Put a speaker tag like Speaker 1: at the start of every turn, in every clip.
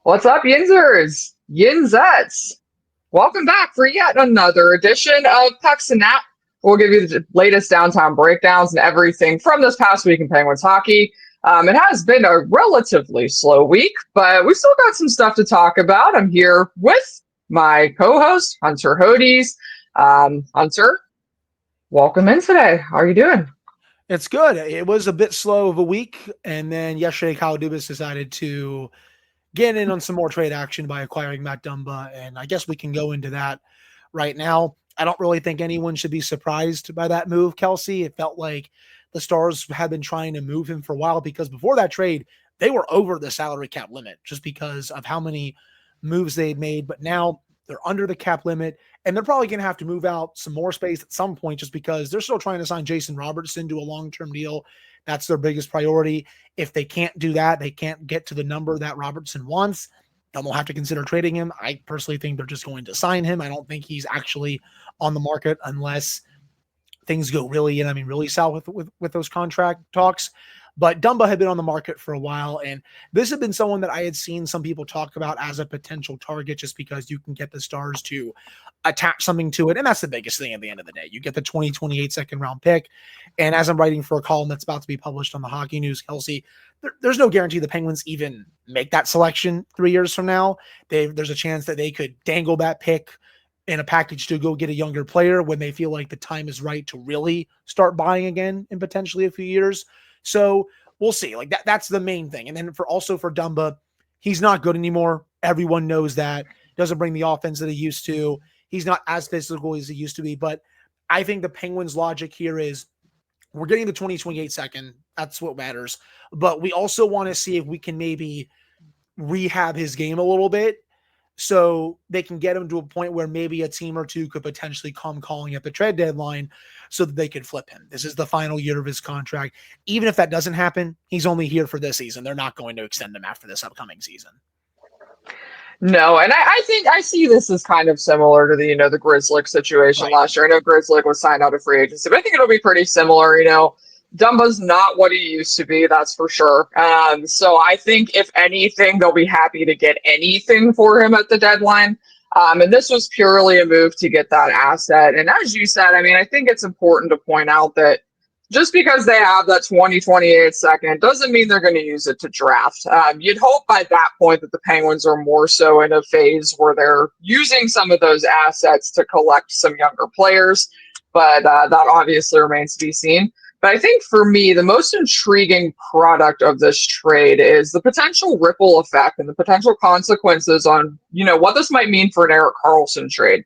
Speaker 1: What's up, Yinzers? Yinzettes. Welcome back for yet another edition of Pucks and Nap. We'll give you the latest downtown breakdowns and everything from this past week in Penguins hockey. It has been a relatively slow week, but we still got some stuff to talk about. I'm here with my co-host, Hunter Hodes. Hunter, welcome in today. How are you doing?
Speaker 2: It's good. It was a bit slow of a week, and then yesterday Kyle Dubas decided to get in on some more trade action by acquiring Matt Dumba, and I guess we can go into that right now. I don't really think anyone should be surprised by that move, Kelsey. It felt like the Stars had been trying to move him for a while because before that trade, they were over the salary cap limit just because of how many moves they'd made. But now they're under the cap limit, and they're probably going to have to move out some more space at some point just because they're still trying to sign Jason Robertson to a long-term deal. That's their biggest priority. If they can't do that, they can't get to the number that Robertson wants, then they'll have to consider trading him. I personally think they're just going to sign him. I don't think he's actually on the market unless things go really south with those contract talks. But Dumba had been on the market for a while, and this had been someone that I had seen some people talk about as a potential target just because you can get the Stars to attach something to it, and that's the biggest thing at the end of the day. You get the 2028 second-round pick, and as I'm writing for a column that's about to be published on the Hockey News, Kelsey, there's no guarantee the Penguins even make that selection 3 years from now. There's a chance that they could dangle that pick in a package to go get a younger player when they feel like the time is right to really start buying again in potentially a few years. So we'll see. Like that's the main thing. And then for Dumba, he's not good anymore. Everyone knows that. Doesn't bring the offense that he used to. He's not as physical as he used to be. But I think the Penguins' logic here is we're getting the 2028 second. That's what matters. But we also want to see if we can maybe rehab his game a little bit so they can get him to a point where maybe a team or two could potentially come calling at the trade deadline so that they could flip him. This is the final year of his contract. Even if that doesn't happen, he's only here for this season. They're not going to extend him after this upcoming season.
Speaker 1: No, and I think I see this as kind of similar to the Grizzlick situation last year. I know Grizzlick was signed out of free agency, but I think it'll be pretty similar. Dumba's not what he used to be, that's for sure. So I think if anything, they'll be happy to get anything for him at the deadline. And this was purely a move to get that asset. And as you said, I think it's important to point out that just because they have that 2028 second doesn't mean they're going to use it to draft. You'd hope by that point that the Penguins are more so in a phase where they're using some of those assets to collect some younger players, but that obviously remains to be seen. But I think for me, the most intriguing product of this trade is the potential ripple effect and the potential consequences on, what this might mean for an Erik Karlsson trade.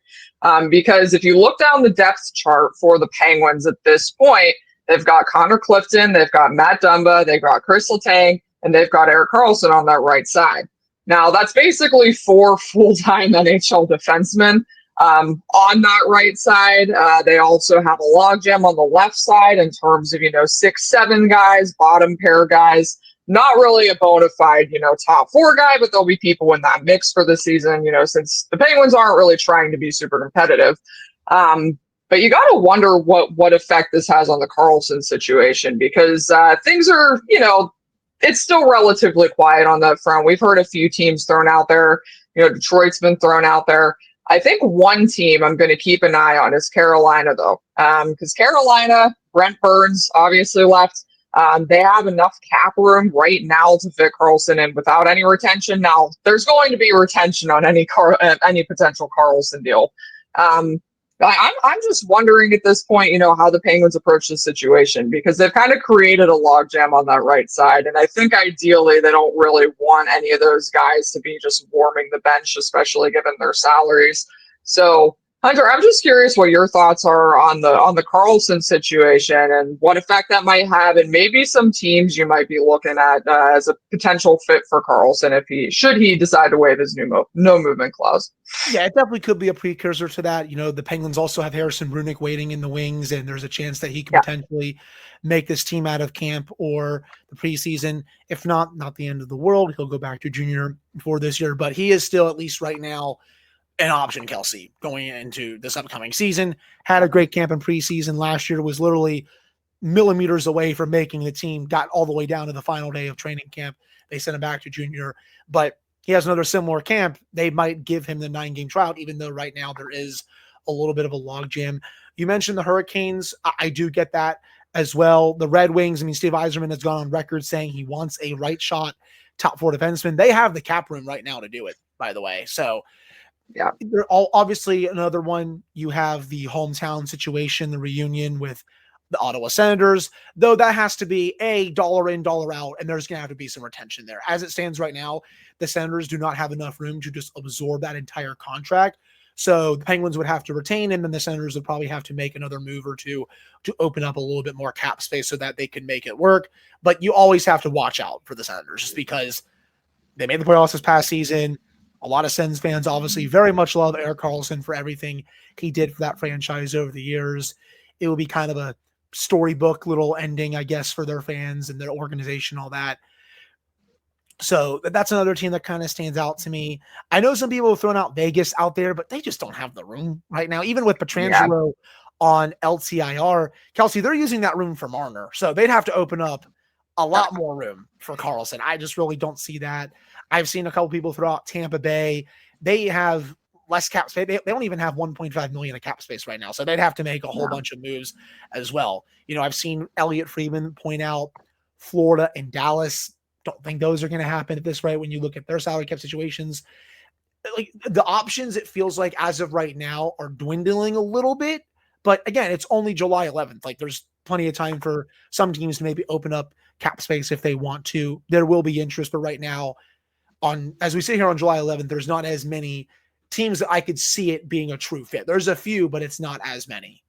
Speaker 1: Because if you look down the depth chart for the Penguins at this point, they've got Connor Clifton, they've got Matt Dumba, they've got Chris Letang, and they've got Erik Karlsson on that right side. Now, that's basically 4 full-time NHL defensemen. On that right side, they also have a logjam on the left side in terms of, 6-7 guys, bottom pair guys. Not really a bona fide, top 4 guy, but there'll be people in that mix for the season, since the Penguins aren't really trying to be super competitive. But you got to wonder what effect this has on the Karlsson situation because things are, it's still relatively quiet on that front. We've heard a few teams thrown out there. Detroit's been thrown out there. I think one team I'm going to keep an eye on is Carolina, though, because Carolina, Brent Burns obviously left. They have enough cap room right now to fit Karlsson in without any retention. Now, there's going to be retention on any potential Karlsson deal. I'm just wondering at this point, how the Penguins approach this situation because they've kind of created a logjam on that right side. And I think ideally they don't really want any of those guys to be just warming the bench, especially given their salaries. So, Hunter, I'm just curious what your thoughts are on the Karlsson situation and what effect that might have, and maybe some teams you might be looking at as a potential fit for Karlsson if should he decide to waive his no movement clause.
Speaker 2: Yeah, it definitely could be a precursor to that. The Penguins also have Harrison Brunick waiting in the wings, and there's a chance that he could potentially make this team out of camp or the preseason. If not the end of the world. He'll go back to junior for this year, but he is still, at least right now, an option, Kelsey, going into this upcoming season. Had a great camp in preseason last year, was literally millimeters away from making the team, got all the way down to the final day of training camp. They sent him back to junior, but he has another similar camp, they might give him the 9-game tryout, even though right now there is a little bit of a logjam. You mentioned the Hurricanes. I do get that as well. The Red Wings, I mean, Steve Yzerman has gone on record saying he wants a right shot top 4 defenseman. They have the cap room right now to do it, by the way. So
Speaker 1: Yeah.
Speaker 2: they're all obviously another one. You have the hometown situation, the reunion with the Ottawa Senators, though that has to be a dollar in, dollar out, and there's going to have to be some retention there. As it stands right now, the Senators do not have enough room to just absorb that entire contract. So the Penguins would have to retain him, and the Senators would probably have to make another move or two to open up a little bit more cap space so that they can make it work. But you always have to watch out for the Senators just because they made the playoffs this past season. A lot of Sens fans obviously very much love Erik Karlsson for everything he did for that franchise over the years. It will be kind of a storybook little ending, I guess, for their fans and their organization, all that. So that's another team that kind of stands out to me. I know some people have thrown out Vegas out there, but they just don't have the room right now. Even with Pietrangelo on LTIR, Kelsey, they're using that room for Marner. So they'd have to open up a lot more room for Karlsson. I just really don't see that. I've seen a couple people throw out Tampa Bay. They have less cap space. They don't even have 1.5 million of cap space right now. So they'd have to make a whole bunch of moves as well. You know, I've seen Elliot Friedman point out Florida and Dallas. Don't think those are going to happen at this rate when you look at their salary cap situations. Like the options, it feels like as of right now are dwindling a little bit. But again, it's only July 11th. Like there's plenty of time for some teams to maybe open up cap space if they want to. There will be interest, but right now, as we sit here on July 11th, there's not as many teams that I could see it being a true fit. There's a few, but it's not as many.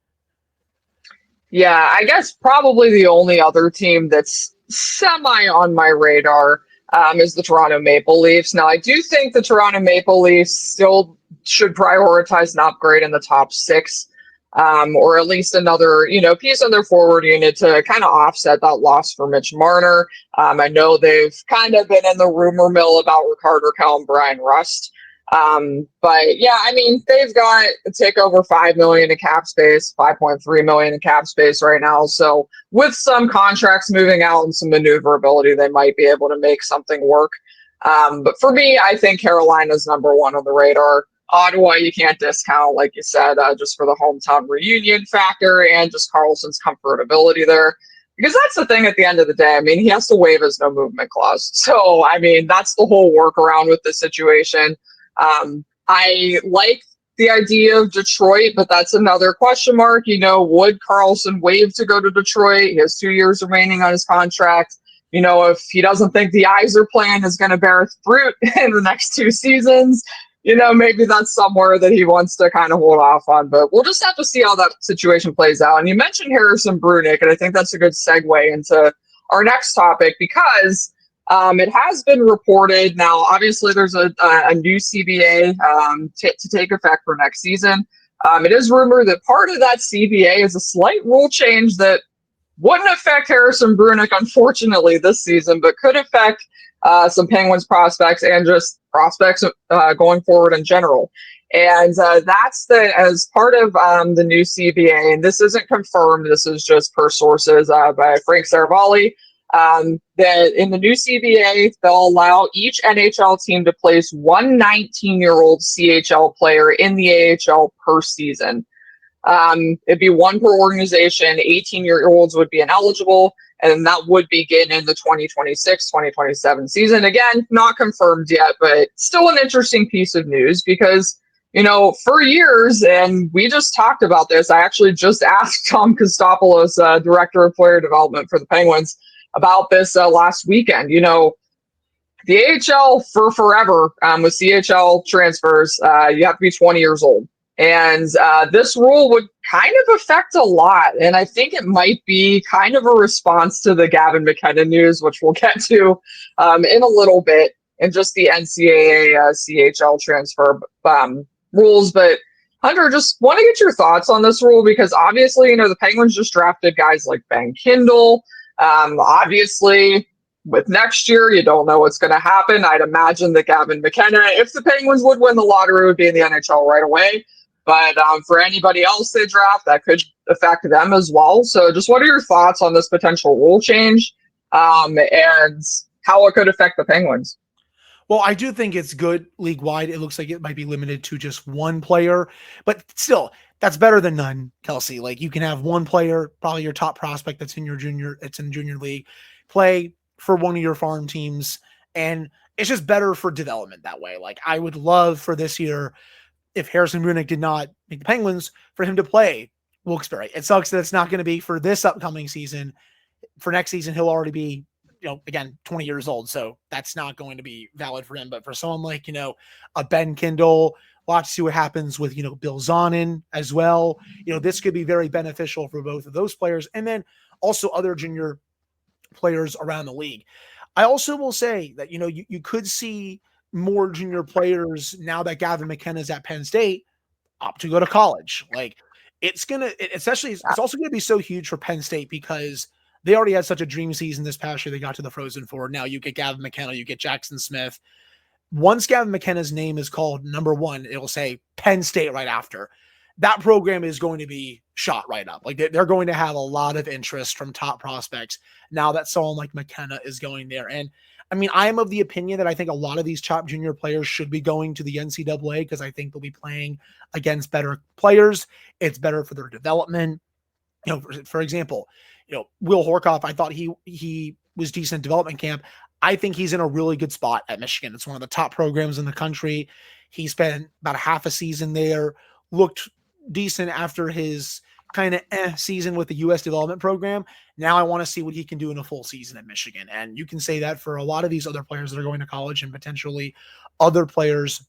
Speaker 1: Yeah, I guess probably the only other team that's semi on my radar is the Toronto Maple Leafs. Now, I do think the Toronto Maple Leafs still should prioritize an upgrade in the top 6, or at least another, piece on their forward unit to kind of offset that loss for Mitch Marner. I know they've kind of been in the rumor mill about Rickard Rakell and Brian Rust. But yeah, I mean, they've got a tick over 5 million in cap space, 5.3 million in cap space right now. So with some contracts moving out and some maneuverability, they might be able to make something work. But for me, I think Carolina's number 1 on the radar. Ottawa, you can't discount, like you said, just for the hometown reunion factor and just Karlsson's comfortability there. Because that's the thing at the end of the day. I mean, he has to waive his no movement clause. So, I mean, that's the whole workaround with the situation. I like the idea of Detroit, but that's another question mark. Would Karlsson waive to go to Detroit? He has 2 years remaining on his contract. If he doesn't think the Yzer plan is going to bear fruit in the next 2 seasons, maybe that's somewhere that he wants to kind of hold off on. But we'll just have to see how that situation plays out. And you mentioned Harrison Brunick, and I think that's a good segue into our next topic because it has been reported. Now, obviously, there's a new CBA to take effect for next season. It is rumored that part of that CBA is a slight rule change that wouldn't affect Harrison Brunick, unfortunately, this season, but could affect some Penguins prospects and just prospects going forward in general. And that's as part of the new CBA, and this isn't confirmed, this is just per sources by Frank Saravalli, that in the new CBA, they'll allow each NHL team to place one 19-year-old CHL player in the AHL per season. It'd be 1 per organization. 18-year-olds would be ineligible, and that would begin in the 2026-2027 season. Again, not confirmed yet, but still an interesting piece of news because, for years, and we just talked about this, I actually just asked Tom Kostopoulos, Director of Player Development for the Penguins, about this last weekend. The AHL for forever with CHL transfers, you have to be 20 years old. And this rule would kind of affect a lot. And I think it might be kind of a response to the Gavin McKenna news, which we'll get to in a little bit, and just the NCAA CHL transfer rules. But Hunter, just want to get your thoughts on this rule because obviously, the Penguins just drafted guys like Ben Kindle. Obviously, with next year, you don't know what's going to happen. I'd imagine that Gavin McKenna, if the Penguins would win the lottery, would be in the NHL right away. But for anybody else they draft, that could affect them as well. So just what are your thoughts on this potential rule change and how it could affect the Penguins?
Speaker 2: Well, I do think it's good league-wide. It looks like it might be limited to just one player, but still, that's better than none, Kelsey. Like, you can have one player, probably your top prospect that's in junior league, play for one of your farm teams, and it's just better for development that way. Like, I would love for this year, if Harrison Brunick did not make the Penguins, for him to play Wilkes-Barre. It sucks that it's not going to be for this upcoming season. For next season, he'll already be, again, 20 years old. So that's not going to be valid for him. But for someone like, a Ben Kindle, we'll have to see what happens with, Bill Zonin as well. This could be very beneficial for both of those players. And then also other junior players around the league. I also will say that, you could see more junior players now that Gavin McKenna's at Penn State opt to go to college. Like, it's also going to be so huge for Penn State because they already had such a dream season this past year. They got to the Frozen Four. Now you get Gavin McKenna, you get Jackson Smith. Once Gavin McKenna's name is called number one, it'll say Penn State right after. That program is going to be shot right up. Like, they're going to have a lot of interest from top prospects now that someone like McKenna is going there. And I mean, I am of the opinion that I think a lot of these top junior players should be going to the NCAA because I think they'll be playing against better players. It's better for their development. For example, Will Horkoff, I thought he was decent in development camp. I think he's in a really good spot at Michigan. It's one of the top programs in the country. He spent about a half a season there, looked decent after his kind of season with the U.S. development program. Now I want to see what he can do in a full season at Michigan. And you can say that for a lot of these other players that are going to college and potentially other players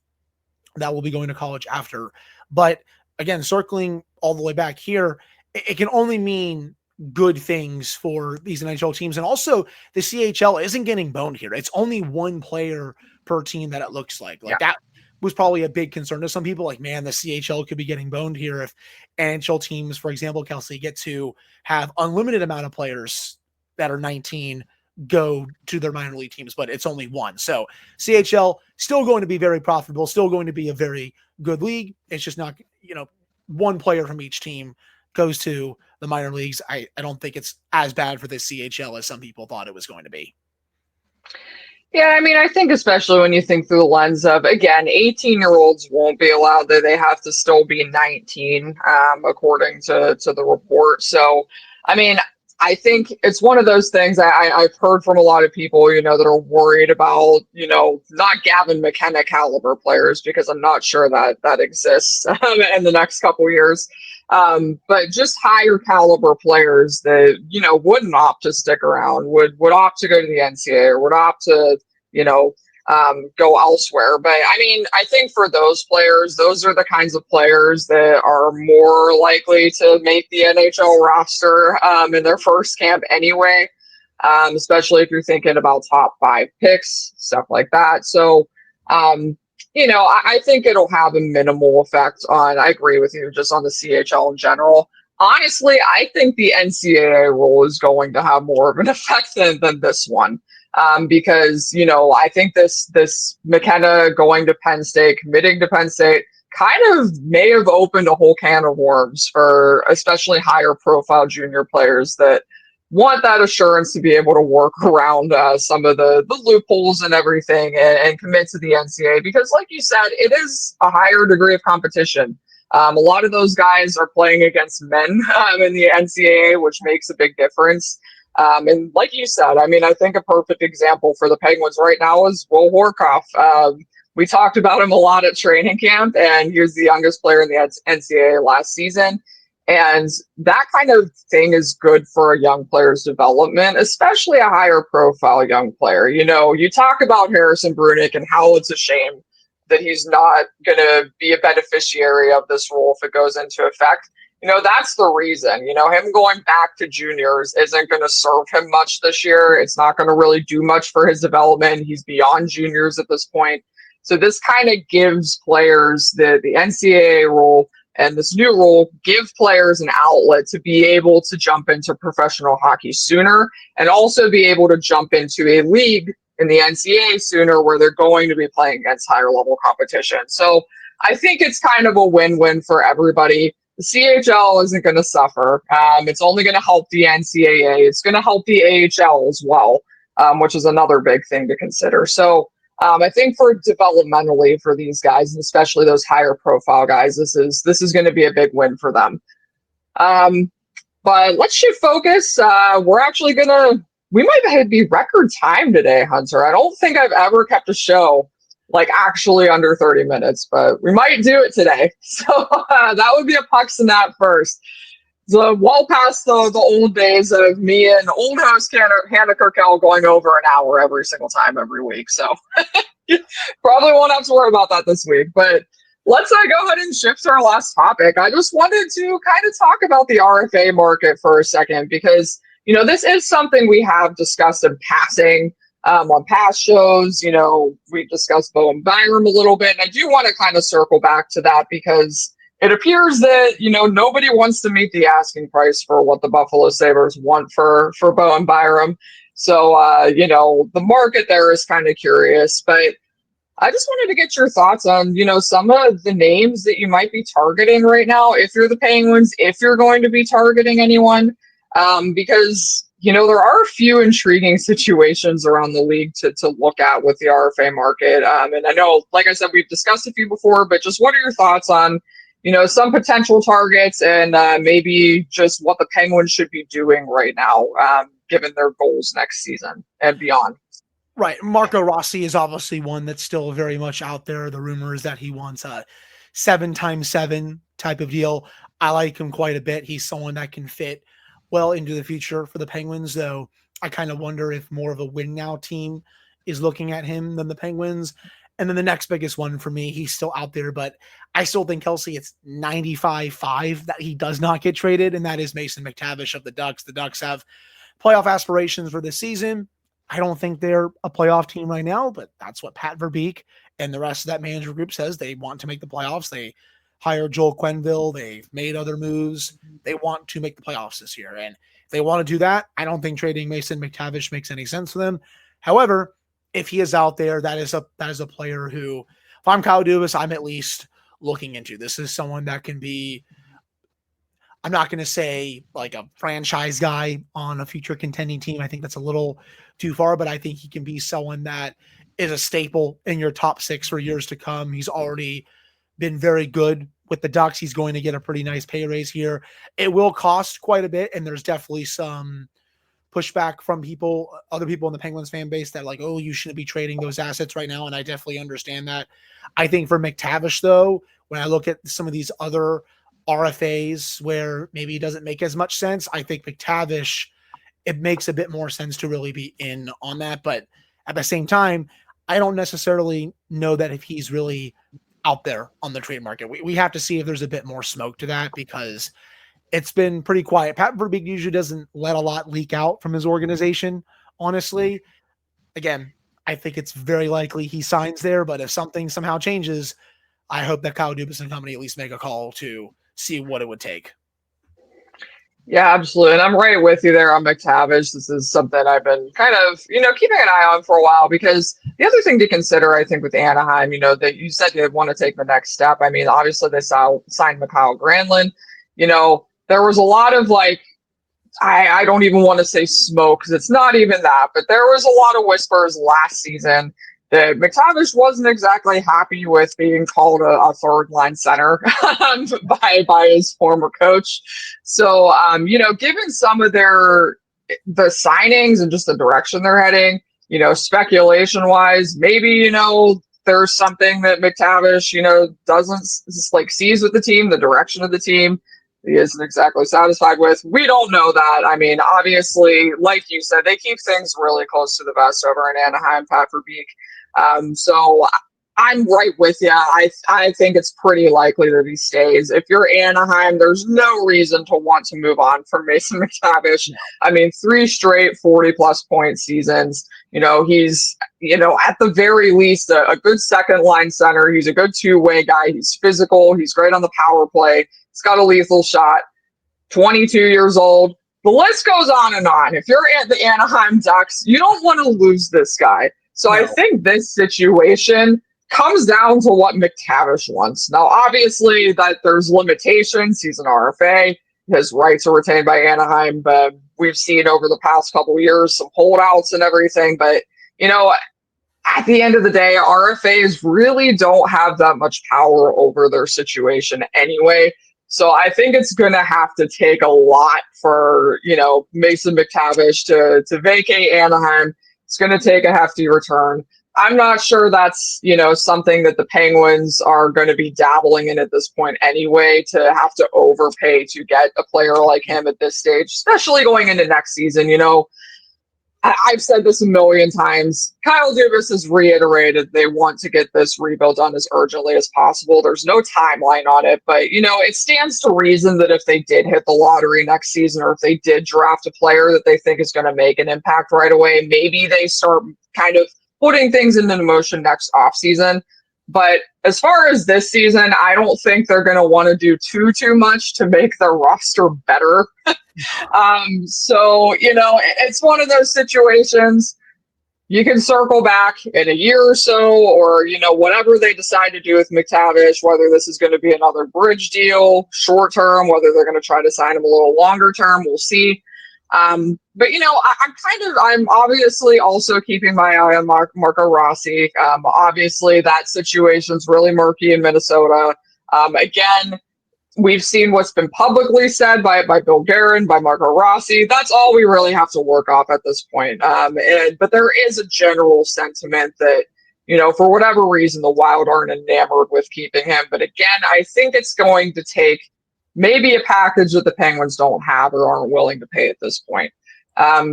Speaker 2: that will be going to college after. But again, circling all the way back here, it can only mean good things for these NHL teams. And also the CHL isn't getting boned here. It's only one player per team that it looks like. That was probably a big concern to some people. Like, man, the CHL could be getting boned here if NHL teams, for example, Kelsey, get to have unlimited amount of players that are 19 go to their minor league teams, but it's only one. So CHL still going to be very profitable, still going to be a very good league. It's just not, one player from each team goes to the minor leagues. I don't think it's as bad for the CHL as some people thought it was going to be.
Speaker 1: Yeah, I mean, I think especially when you think through the lens of, again, 18-year-olds won't be allowed. They have to still be 19, according to the report. So, I mean, I think it's one of those things I've heard from a lot of people, that are worried about, not Gavin McKenna caliber players, because I'm not sure that exists in the next couple of years. But just higher caliber players that, wouldn't opt to stick around, would opt to go to the NCAA or would opt to, go elsewhere. But I mean, I think for those players, those are the kinds of players that are more likely to make the NHL roster in their first camp anyway, especially if you're thinking about top 5 picks, stuff like that. So, I think it'll have a minimal effect on, I agree with you, just on the CHL in general. Honestly, I think the NCAA rule is going to have more of an effect than this one. Because, I think this McKenna going to Penn State, committing to Penn State, kind of may have opened a whole can of worms for especially higher profile junior players that want that assurance to be able to work around some of the loopholes and everything and commit to the NCAA. Because like you said, it is a higher degree of competition. A lot of those guys are playing against men in the NCAA, which makes a big difference. And like you said, I mean, I think a perfect example for the Penguins right now is Will Horkoff. We talked about him a lot at training camp, and he was the youngest player in the NCAA last season. And that kind of thing is good for a young player's development, especially a higher profile young player. You talk about Harrison Brunick and how it's a shame that he's not going to be a beneficiary of this rule if it goes into effect. That's the reason. Him going back to juniors isn't going to serve him much this year. It's not going to really do much for his development. He's beyond juniors at this point. So this kind of gives players the NCAA rule and this new rule give players an outlet to be able to jump into professional hockey sooner and also be able to jump into a league in the NCAA sooner where they're going to be playing against higher level competition. So I think it's kind of a win-win for everybody. The CHL isn't going to suffer. It's only going to help the NCAA. It's going to help the AHL as well, which is another big thing to consider. So I think for developmentally for these guys, and especially those higher profile guys, this is going to be a big win for them. But let's shift focus. We might be record time today, Hunter. I don't think I've ever kept a show like actually under 30 minutes, but we might do it today. So that would be a Pucks and that first. So well past the old days of me and old host Hannah Kirkell going over an hour every single time every week. So probably won't have to worry about that this week. But let's go ahead and shift to our last topic. I just wanted to kind of talk about the RFA market for a second because, this is something we have discussed in passing on past shows. We discussed Bowen Byram a little bit. And I do want to kind of circle back to that because it appears that, nobody wants to meet the asking price for what the Buffalo Sabres want for Bowen Byram. So, the market there is kind of curious. But I just wanted to get your thoughts on, some of the names that you might be targeting right now, if you're the Penguins, if you're going to be targeting anyone, because, there are a few intriguing situations around the league to look at with the RFA market. And I know, like I said, we've discussed a few before, but just what are your thoughts on, some potential targets and maybe just what the Penguins should be doing right now, given their goals next season and beyond?
Speaker 2: Right. Marco Rossi is obviously one that's still very much out there. The rumor is that he wants a 7x7 type of deal. I like him quite a bit. He's someone that can fit well into the future for the Penguins, though I kind of wonder if more of a win now team is looking at him than the Penguins. And then the next biggest one for me, he's still out there, but I still think, Kelsey, it's 95-5 that he does not get traded, and that is Mason McTavish of the Ducks. The Ducks have playoff aspirations for this season. I don't think they're a playoff team right now, but that's what Pat Verbeek and the rest of that manager group says. They want to make the playoffs. They hired Joel Quenneville. They've made other moves. They want to make the playoffs this year. And if they want to do that, I don't think trading Mason McTavish makes any sense for them. However, if he is out there, that is a player who, if I'm Kyle Dubas, I'm at least looking into. This is someone that can be, I'm not going to say like a franchise guy on a future contending team. I think that's a little too far, but I think he can be someone that is a staple in your top six for years to come. He's already been very good with the Ducks. He's going to get a pretty nice pay raise here. It will cost quite a bit, and there's definitely some pushback from other people in the Penguins fan base that like, oh, you shouldn't be trading those assets right now. And I definitely understand that. I think for McTavish, though, when I look at some of these other RFAs where maybe it doesn't make as much sense, I think McTavish, it makes a bit more sense to really be in on that. But at the same time, I don't necessarily know that if he's really out there on the trade market. We have to see if there's a bit more smoke to that because it's been pretty quiet. Pat Verbeek usually doesn't let a lot leak out from his organization, honestly. Again, I think it's very likely he signs there, but if something somehow changes, I hope that Kyle Dubas and company at least make a call to see what it would take.
Speaker 1: Yeah, absolutely. And I'm right with you there on McTavish. This is something I've been kind of, keeping an eye on for a while because the other thing to consider, I think, with Anaheim, that you said you want to take the next step. I mean, obviously they signed Mikhail Granlund. There was a lot of I don't even want to say smoke because it's not even that, but there was a lot of whispers last season that McTavish wasn't exactly happy with being called a third line center by his former coach. So, given some of the signings and just the direction they're heading, speculation wise, maybe, there's something that McTavish, doesn't sees with the team, the direction of the team. He isn't exactly satisfied with. We don't know that. I mean, obviously, like you said, they keep things really close to the vest over in Anaheim, Pat Verbeek. So I'm right with you. I think it's pretty likely that he stays. If you're Anaheim, there's no reason to want to move on from Mason McTavish. I mean, 3 straight 40-plus point seasons. He's, at the very least, a good second-line center. He's a good two-way guy. He's physical. He's great on the power play. He's got a lethal shot, 22 years old. The list goes on and on. If you're at the Anaheim Ducks, you don't want to lose this guy. So no. I think this situation comes down to what McTavish wants. Now, obviously, that there's limitations. He's an RFA. His rights are retained by Anaheim, but we've seen over the past couple of years some holdouts and everything. But, at the end of the day, RFAs really don't have that much power over their situation anyway. So I think it's going to have to take a lot for, Mason McTavish to vacate Anaheim. It's going to take a hefty return. I'm not sure that's, something that the Penguins are going to be dabbling in at this point anyway, to have to overpay to get a player like him at this stage, especially going into next season. I've said this a million times. Kyle Dubas has reiterated they want to get this rebuild done as urgently as possible. There's no timeline on it, but it stands to reason that if they did hit the lottery next season, or if they did draft a player that they think is going to make an impact right away, maybe they start kind of putting things into motion next offseason. But as far as this season, I don't think they're going to want to do too much to make their roster better. So, it's one of those situations. You can circle back in a year or so, or, whatever they decide to do with McTavish, whether this is going to be another bridge deal, short term, whether they're going to try to sign him a little longer term, we'll see. But I'm obviously also keeping my eye on Marco Rossi. Obviously that situation's really murky in Minnesota. Again, we've seen what's been publicly said by Bill Guerin, by Marco Rossi. That's all we really have to work off at this point. But there is a general sentiment that, for whatever reason, the Wild aren't enamored with keeping him. But again, I think it's going to take maybe a package that the Penguins don't have or aren't willing to pay at this point.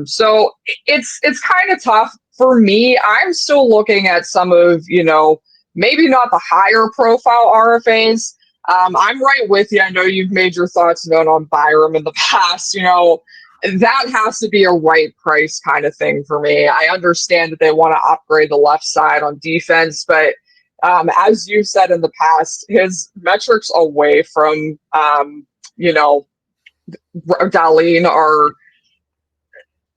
Speaker 1: So it's kind of tough for me. I'm still looking at some of, maybe not the higher profile RFAs. I'm right with you. I know you've made your thoughts known on Byram in the past. That has to be a right price kind of thing for me. I understand that they want to upgrade the left side on defense, but as you've said in the past, his metrics away from, Dahlin are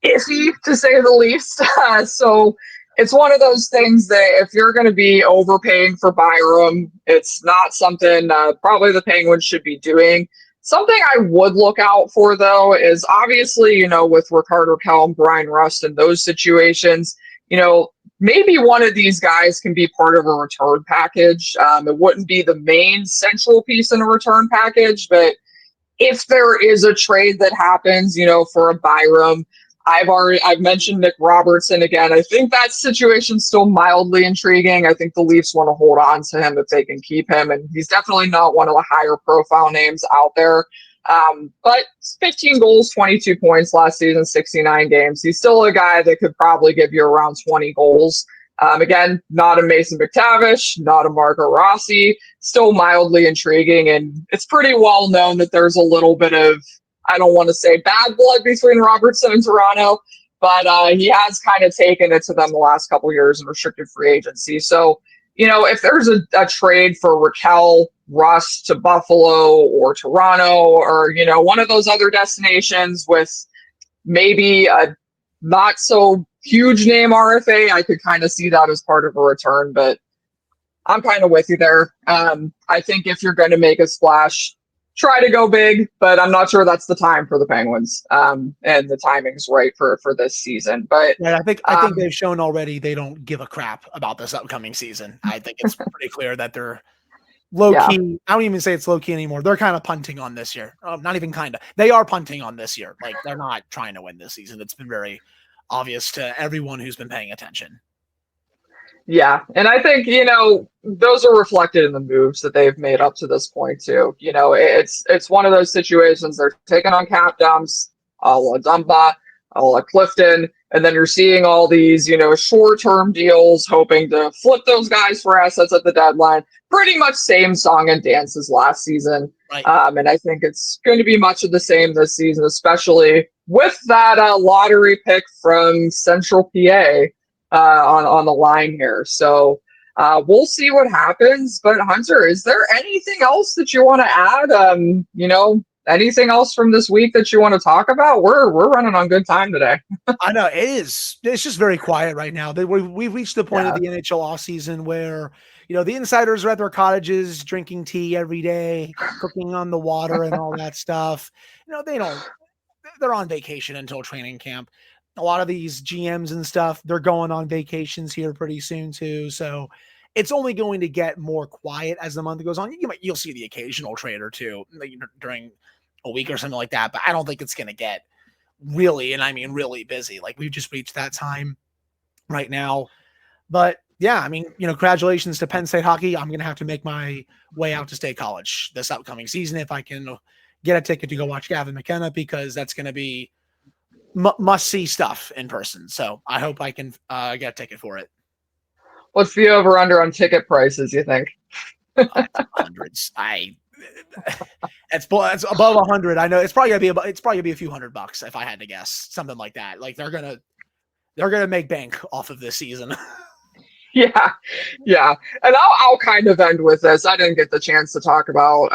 Speaker 1: iffy, to say the least. So it's one of those things that if you're going to be overpaying for Byram, it's not something probably the Penguins should be doing. Something I would look out for, though, is obviously, with Ricardo Kelm, Brian Rust, and those situations, maybe one of these guys can be part of a return package. It wouldn't be the main central piece in a return package, but if there is a trade that happens, for a Byram, I've mentioned Nick Robertson again. I think that situation's still mildly intriguing. I think the Leafs want to hold on to him if they can keep him, and he's definitely not one of the higher profile names out there. But 15 goals, 22 points last season, 69 games. He's still a guy that could probably give you around 20 goals. Again, not a Mason McTavish, not a Marco Rossi, still mildly intriguing. And it's pretty well known that there's a little bit of, I don't want to say bad blood between Robertson and Toronto, but he has kind of taken it to them the last couple of years in restricted free agency. So, if there's a trade for Raquel, Russ to Buffalo or Toronto, or, one of those other destinations with maybe a not so huge name RFA, I could kind of see that as part of a return, but I'm kind of with you there. I think if you're going to make a splash, try to go big, but I'm not sure that's the time for the Penguins. And the timing's right for this season. But
Speaker 2: right, I think they've shown already they don't give a crap about this upcoming season. I think it's pretty clear that they're low key. I don't even say it's low key anymore. They're kind of punting on this year. Not even kind of. They are punting on this year. Like, they're not trying to win this season. It's been very obvious to everyone who's been paying attention.
Speaker 1: Yeah, and I think, those are reflected in the moves that they've made up to this point too. It's one of those situations they're taking on cap dumps, a la Dumba, a la Clifton, and then you're seeing all these, short-term deals, hoping to flip those guys for assets at the deadline. Pretty much same song and dance as last season.
Speaker 2: Right.
Speaker 1: And I think it's going to be much of the same this season, especially with that lottery pick from Central PA. On the line here. So we'll see what happens. But Hunter, is there anything else that you want to add? Anything else from this week that you want to talk about? We're running on good time today.
Speaker 2: I know it is. It's just very quiet right now. We've reached the point of the NHL off season where, the insiders are at their cottages drinking tea every day, cooking on the water and all that stuff. They're on vacation until training camp. a lot of these GMs and stuff, they're going on vacations here pretty soon too. So it's only going to get more quiet as the month goes on. You'll see the occasional trade or two during a week or something like that, but I don't think it's going to get really, and I mean really busy. Like we've just reached that time right now. But yeah, I mean, congratulations to Penn State hockey. I'm going to have to make my way out to State College this upcoming season if I can get a ticket to go watch Gavin McKenna, because that's going to be must see stuff in person. So I hope I can get a ticket for it.
Speaker 1: What's the over under on ticket prices, you think?
Speaker 2: Hundreds. It's above 100. I know it's probably gonna be a few $100 if I had to guess, something like that. Like they're gonna make bank off of this season.
Speaker 1: Yeah. And I'll kind of end with this. I didn't get the chance to talk about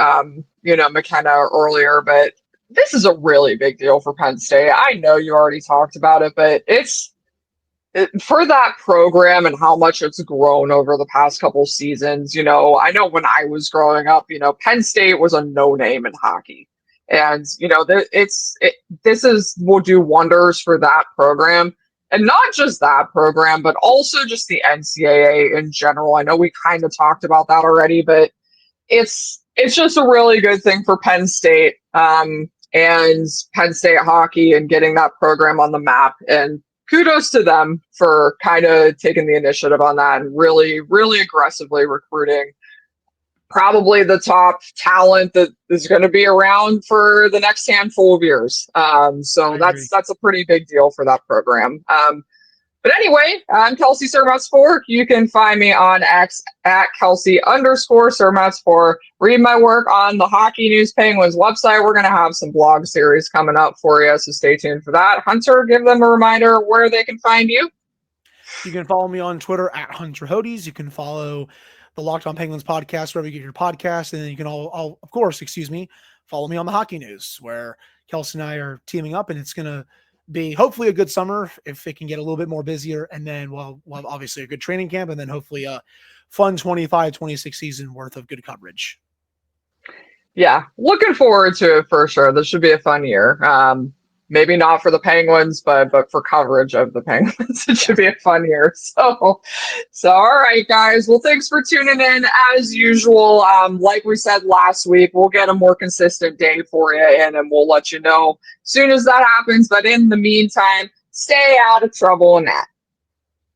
Speaker 1: McKenna earlier, but this is a really big deal for Penn State. I know you already talked about it, but for that program and how much it's grown over the past couple seasons. I know when I was growing up, Penn State was a no name in hockey, and this will do wonders for that program. And not just that program, but also just the NCAA in general. I know we kind of talked about that already, but it's just a really good thing for Penn State and Penn State hockey and getting that program on the map. And kudos to them for kind of taking the initiative on that and really, really aggressively recruiting probably the top talent that is going to be around for the next handful of years. So that's a pretty big deal for that program. But anyway, I'm Kelsey Surmat4. You can find me on X at Kelsey_Surmat4. Read my work on the Hockey News Penguins website. We're going to have some blog series coming up for you, so stay tuned for that. Hunter, give them a reminder where they can find you.
Speaker 2: You can follow me on Twitter at Hunter Hodes. You can follow the Locked On Penguins podcast wherever you get your podcast. And then you can of course, follow me on the Hockey News, where Kelsey and I are teaming up, and it's going to be hopefully a good summer if it can get a little bit more busier. And then we'll have obviously a good training camp, and then hopefully a fun 25-26 season worth of good coverage.
Speaker 1: Yeah, looking forward to it for sure. This should be a fun year. Maybe not for the Penguins, but for coverage of the Penguins, it should be a fun year. So all right, guys. Well, thanks for tuning in. As usual, like we said last week, we'll get a more consistent day for you, and we'll let you know as soon as that happens. But in the meantime, stay out of trouble and that.